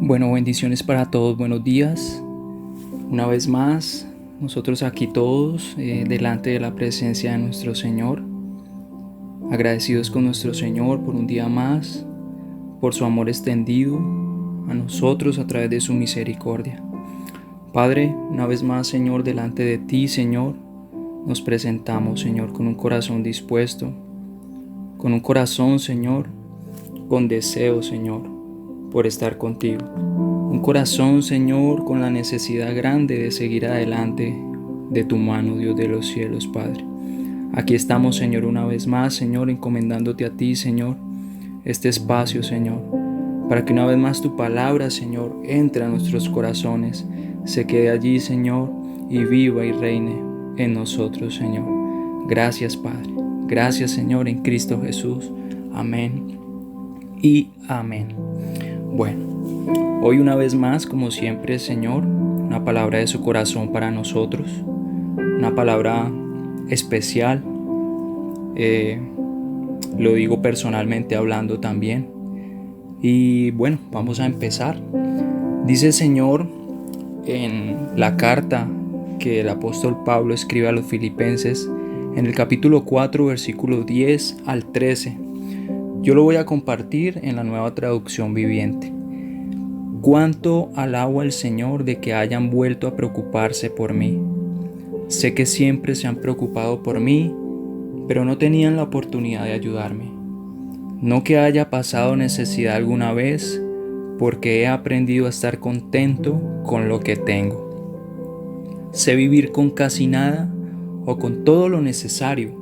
Bueno, bendiciones para todos, buenos días. Una vez más, nosotros aquí todos delante de la presencia de nuestro Señor, agradecidos con nuestro Señor por un día más, por su amor extendido a nosotros a través de su misericordia. Padre, una vez más, Señor, delante de ti, Señor, nos presentamos, Señor, con un corazón dispuesto, con un corazón, Señor, con deseo, Señor, por estar contigo. Un corazón, Señor, con la necesidad grande de seguir adelante de tu mano, Dios de los cielos, Padre. Aquí estamos, Señor, una vez más, Señor, encomendándote a ti, Señor, este espacio, Señor, para que una vez más tu palabra, Señor, entre a nuestros corazones, se quede allí, Señor, y viva y reine en nosotros, Señor. Gracias, Padre. Gracias, Señor, en Cristo Jesús. Amén y amén. Bueno, hoy una vez más, como siempre, Señor, una palabra de su corazón para nosotros, una palabra especial, lo digo personalmente hablando también. Y bueno, vamos a empezar. Dice el Señor en la carta que el apóstol Pablo escribe a los Filipenses, en el capítulo 4, versículos 10 al 13. Yo lo voy a compartir en la Nueva Traducción Viviente. Cuánto alabo al Señor de que hayan vuelto a preocuparse por mí. Sé que siempre se han preocupado por mí, pero no tenían la oportunidad de ayudarme. No que haya pasado necesidad alguna vez, porque he aprendido a estar contento con lo que tengo. Sé vivir con casi nada o con todo lo necesario.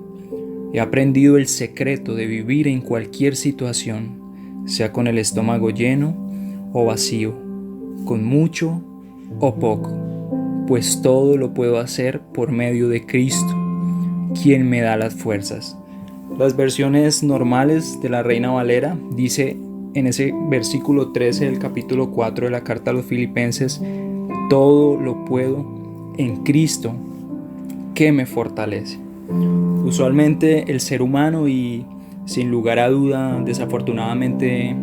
He aprendido el secreto de vivir en cualquier situación, sea con el estómago lleno o vacío, con mucho o poco, pues todo lo puedo hacer por medio de Cristo, quien me da las fuerzas. Las versiones normales de la Reina Valera dice en ese versículo 13 del capítulo 4 de la carta a los Filipenses: todo lo puedo en Cristo que me fortalece. Usualmente el ser humano, y sin lugar a duda, desafortunadamente,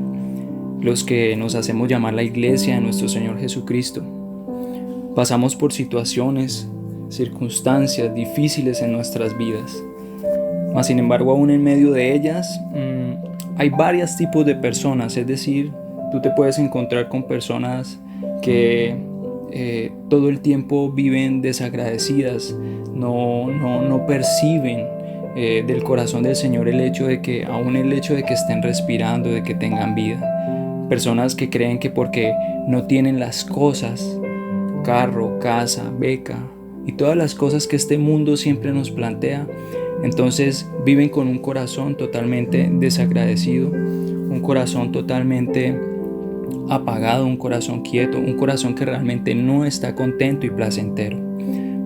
los que nos hacemos llamar la iglesia de nuestro Señor Jesucristo, pasamos por situaciones, circunstancias difíciles en nuestras vidas. Mas sin embargo, aún en medio de ellas, hay varios tipos de personas. Es decir, tú te puedes encontrar con personas que todo el tiempo viven desagradecidas, no perciben del corazón del Señor el hecho de que estén respirando, de que tengan vida. Personas que creen que porque no tienen las cosas, carro, casa, beca y todas las cosas que este mundo siempre nos plantea, entonces viven con un corazón totalmente desagradecido, un corazón totalmente apagado, un corazón quieto, un corazón que realmente no está contento y placentero.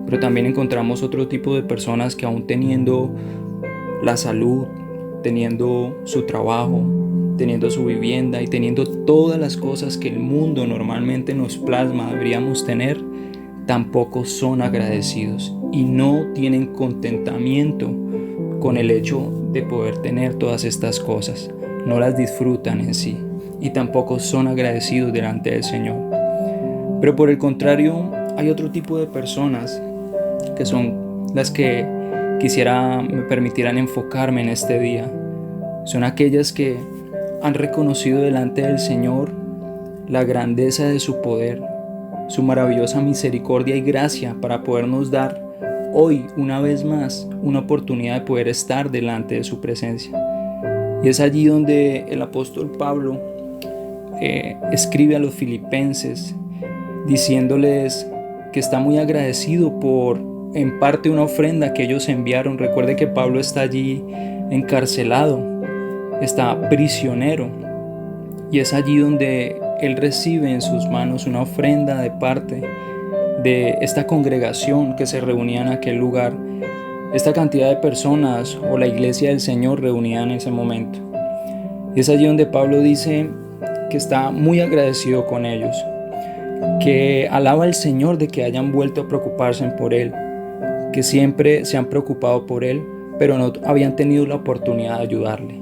Pero también encontramos otro tipo de personas que, aún teniendo la salud, teniendo su trabajo, teniendo su vivienda y teniendo todas las cosas que el mundo normalmente nos plasma deberíamos tener, tampoco son agradecidos y no tienen contentamiento con el hecho de poder tener todas estas cosas. No las disfrutan en sí y tampoco son agradecidos delante del Señor. Pero por el contrario, hay otro tipo de personas que son las que me permitieran enfocarme en este día. Son aquellas que han reconocido delante del Señor la grandeza de su poder, su maravillosa misericordia y gracia para podernos dar hoy, una vez más, una oportunidad de poder estar delante de su presencia. Y es allí donde el apóstol Pablo escribe a los Filipenses diciéndoles que está muy agradecido por, en parte, una ofrenda que ellos enviaron. Recuerde que Pablo está allí encarcelado, está prisionero, y es allí donde él recibe en sus manos una ofrenda de parte de esta congregación que se reunía en aquel lugar, esta cantidad de personas, o la iglesia del Señor reunida en ese momento. Y es allí donde Pablo dice que está muy agradecido con ellos, que alaba al Señor de que hayan vuelto a preocuparse por Él, que siempre se han preocupado por Él, pero no habían tenido la oportunidad de ayudarle.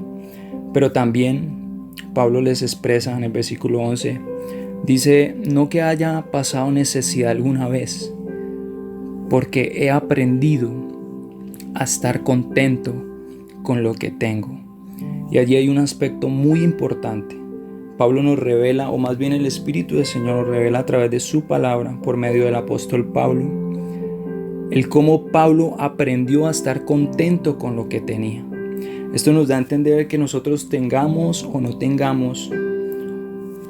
Pero también Pablo les expresa en el versículo 11 Dice, no que haya pasado necesidad alguna vez, porque he aprendido a estar contento con lo que tengo. Y allí hay un aspecto muy importante. Pablo nos revela, o más bien el Espíritu del Señor nos revela a través de su palabra, por medio del apóstol Pablo, el cómo Pablo aprendió a estar contento con lo que tenía. Esto nos da a entender que nosotros tengamos o no tengamos,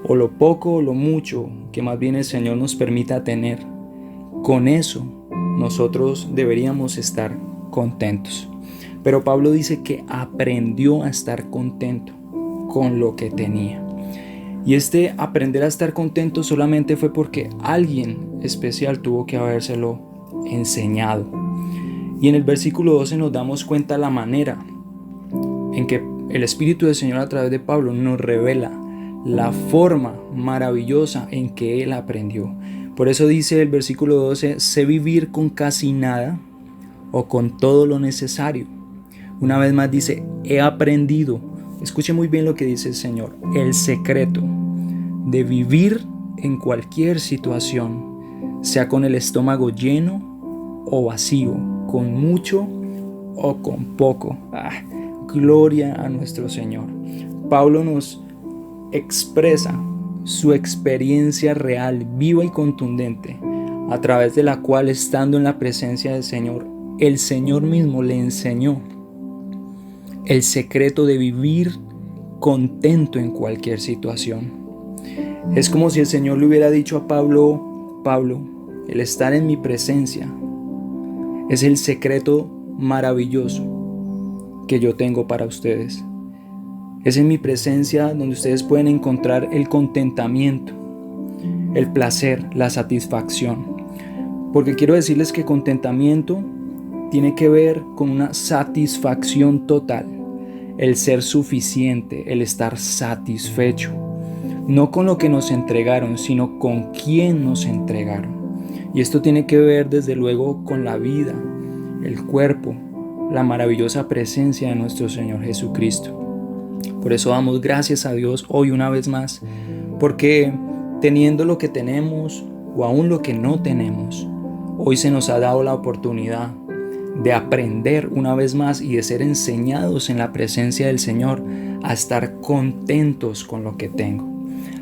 o lo poco o lo mucho que más bien el Señor nos permita tener, con eso nosotros deberíamos estar contentos. Pero Pablo dice que aprendió a estar contento con lo que tenía. Y este aprender a estar contento solamente fue porque alguien especial tuvo que habérselo enseñado. Y en el versículo 12 nos damos cuenta la manera en que el Espíritu del Señor a través de Pablo nos revela la forma maravillosa en que él aprendió. Por eso dice el versículo 12, sé vivir con casi nada o con todo lo necesario. Una vez más dice, he aprendido, escuche muy bien lo que dice el Señor, el secreto de vivir en cualquier situación, sea con el estómago lleno o vacío, con mucho o con poco. Gloria a nuestro Señor. Pablo nos expresa su experiencia real, viva y contundente, a través de la cual, estando en la presencia del Señor, el Señor mismo le enseñó el secreto de vivir contento en cualquier situación. Es como si el Señor le hubiera dicho a Pablo, Pablo, el estar en mi presencia es el secreto maravilloso que yo tengo para ustedes. Es en mi presencia donde ustedes pueden encontrar el contentamiento, el placer, la satisfacción. Porque quiero decirles que contentamiento tiene que ver con una satisfacción total, el ser suficiente, el estar satisfecho, no con lo que nos entregaron, sino con quién nos entregaron. Y esto tiene que ver desde luego con la vida, el cuerpo, la maravillosa presencia de nuestro Señor Jesucristo. Por eso damos gracias a Dios hoy una vez más, porque teniendo lo que tenemos o aún lo que no tenemos, hoy se nos ha dado la oportunidad de aprender una vez más y de ser enseñados en la presencia del Señor a estar contentos con lo que tengo.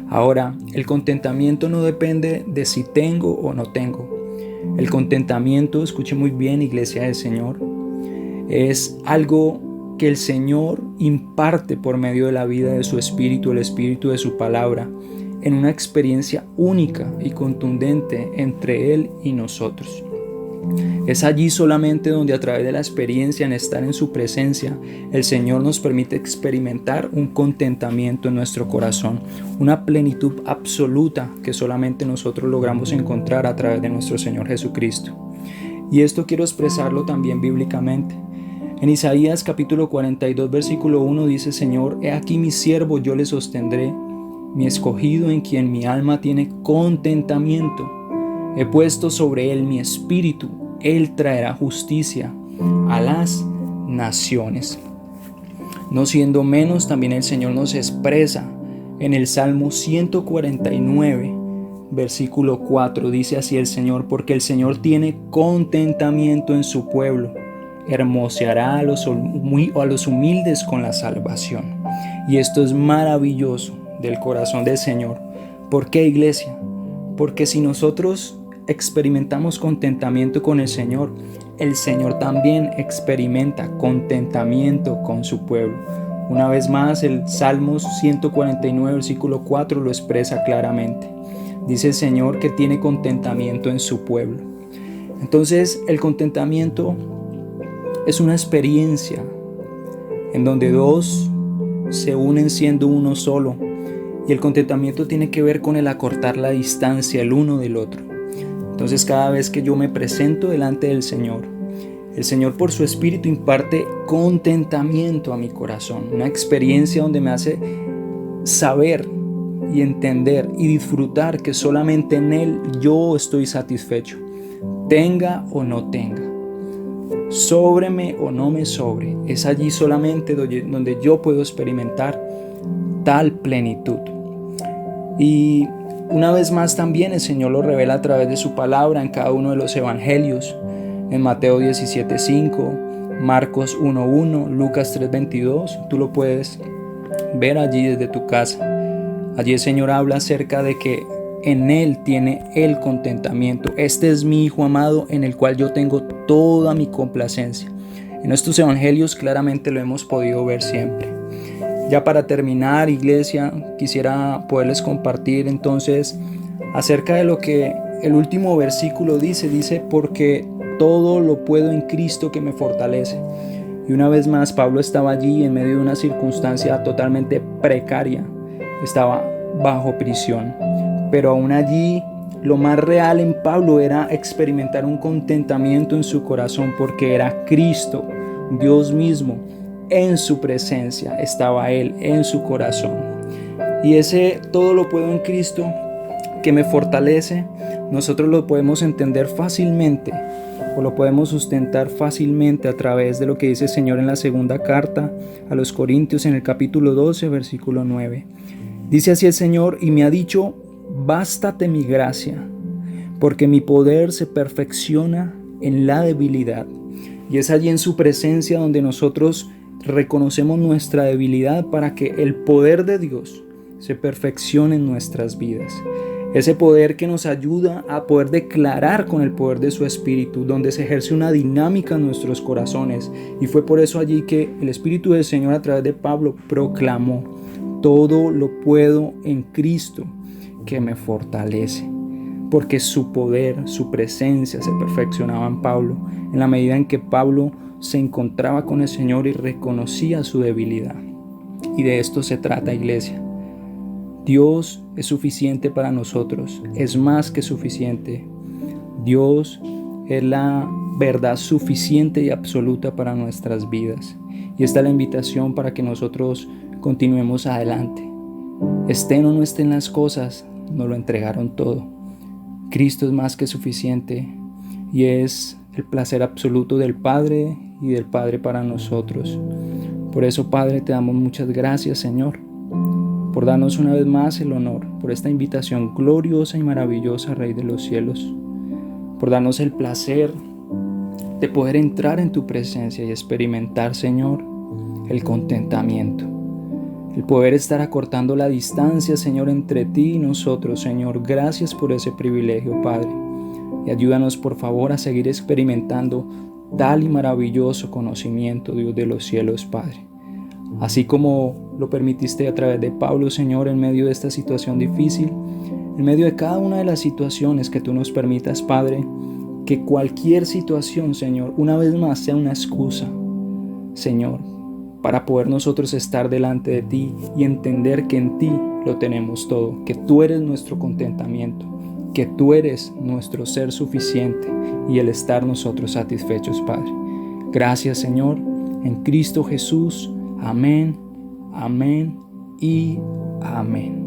Ahora, el contentamiento no depende de si tengo o no tengo. El contentamiento, escuche muy bien, Iglesia del Señor, es algo que el Señor imparte por medio de la vida de su Espíritu, el Espíritu de su palabra, en una experiencia única y contundente entre Él y nosotros. Es allí solamente donde a través de la experiencia en estar en su presencia, el Señor nos permite experimentar un contentamiento en nuestro corazón, una plenitud absoluta que solamente nosotros logramos encontrar a través de nuestro Señor Jesucristo. Y esto quiero expresarlo también bíblicamente. En Isaías capítulo 42 versículo 1 dice: Señor, he aquí mi siervo, yo le sostendré, mi escogido en quien mi alma tiene contentamiento. He puesto sobre él mi espíritu, él traerá justicia a las naciones. No siendo menos, también el Señor nos expresa en el Salmo 149, versículo 4, dice así el Señor: porque el Señor tiene contentamiento en su pueblo, hermoseará a los humildes con la salvación. Y esto es maravilloso del corazón del Señor. ¿Por qué, iglesia? Porque si nosotros experimentamos contentamiento con el Señor también experimenta contentamiento con su pueblo. Una vez más, el Salmos 149, versículo 4 lo expresa claramente. Dice el Señor que tiene contentamiento en su pueblo. Entonces, el contentamiento es una experiencia en donde dos se unen siendo uno solo. Y el contentamiento tiene que ver con el acortar la distancia el uno del otro. Entonces, cada vez que yo me presento delante del Señor, el Señor por su Espíritu imparte contentamiento a mi corazón. Una experiencia donde me hace saber y entender y disfrutar que solamente en Él yo estoy satisfecho. Tenga o no tenga, sóbreme o no me sobre, es allí solamente donde yo puedo experimentar tal plenitud. Y una vez más también el Señor lo revela a través de su palabra en cada uno de los evangelios, en Mateo 17:5, Marcos 1:1, Lucas 3:22. Tú lo puedes ver allí desde tu casa. Allí el Señor habla acerca de que en Él tiene el contentamiento. Este es mi Hijo amado en el cual yo tengo toda mi complacencia. En estos evangelios claramente lo hemos podido ver siempre. Ya para terminar, iglesia, quisiera poderles compartir entonces acerca de lo que el último versículo dice, porque todo lo puedo en Cristo que me fortalece. Y una vez más, Pablo estaba allí en medio de una circunstancia totalmente precaria. Estaba bajo prisión. Pero aún allí, lo más real en Pablo era experimentar un contentamiento en su corazón, porque era Cristo, Dios mismo, en su presencia. Estaba Él en su corazón. Y ese todo lo puedo en Cristo que me fortalece, nosotros lo podemos entender fácilmente, o lo podemos sustentar fácilmente a través de lo que dice el Señor en la segunda carta a los Corintios, en el capítulo 12, versículo 9. Dice así el Señor: y me ha dicho, bástate mi gracia, porque mi poder se perfecciona en la debilidad. Y es allí en su presencia donde nosotros reconocemos nuestra debilidad para que el poder de Dios se perfeccione en nuestras vidas. Ese poder que nos ayuda a poder declarar con el poder de su Espíritu, donde se ejerce una dinámica en nuestros corazones. Y fue por eso allí que el Espíritu del Señor a través de Pablo proclamó: todo lo puedo en Cristo que me fortalece. Porque su poder, su presencia se perfeccionaba en Pablo en la medida en que Pablo se encontraba con el Señor y reconocía su debilidad. Y de esto se trata, iglesia. Dios es suficiente para nosotros, es más que suficiente. Dios es la verdad suficiente y absoluta para nuestras vidas. Y esta es la invitación para que nosotros continuemos adelante. Estén o no estén las cosas, nos lo entregaron todo. Cristo es más que suficiente y es el placer absoluto del Padre y del Padre para nosotros. Por eso, Padre, te damos muchas gracias, Señor, por darnos una vez más el honor, por esta invitación gloriosa y maravillosa, Rey de los cielos, por darnos el placer de poder entrar en tu presencia y experimentar, Señor, el contentamiento, el poder estar acortando la distancia, Señor, entre ti y nosotros, Señor. Gracias por ese privilegio, Padre, y ayúdanos, por favor, a seguir experimentando tal y maravilloso conocimiento, Dios de los cielos, Padre. Así como lo permitiste a través de Pablo, Señor, en medio de esta situación difícil, en medio de cada una de las situaciones que tú nos permitas, Padre, que cualquier situación, Señor, una vez más sea una excusa, Señor, para poder nosotros estar delante de ti y entender que en ti lo tenemos todo, que tú eres nuestro contentamiento, que tú eres nuestro ser suficiente y el estar nosotros satisfechos, Padre. Gracias, Señor, en Cristo Jesús. Amén, amén y amén.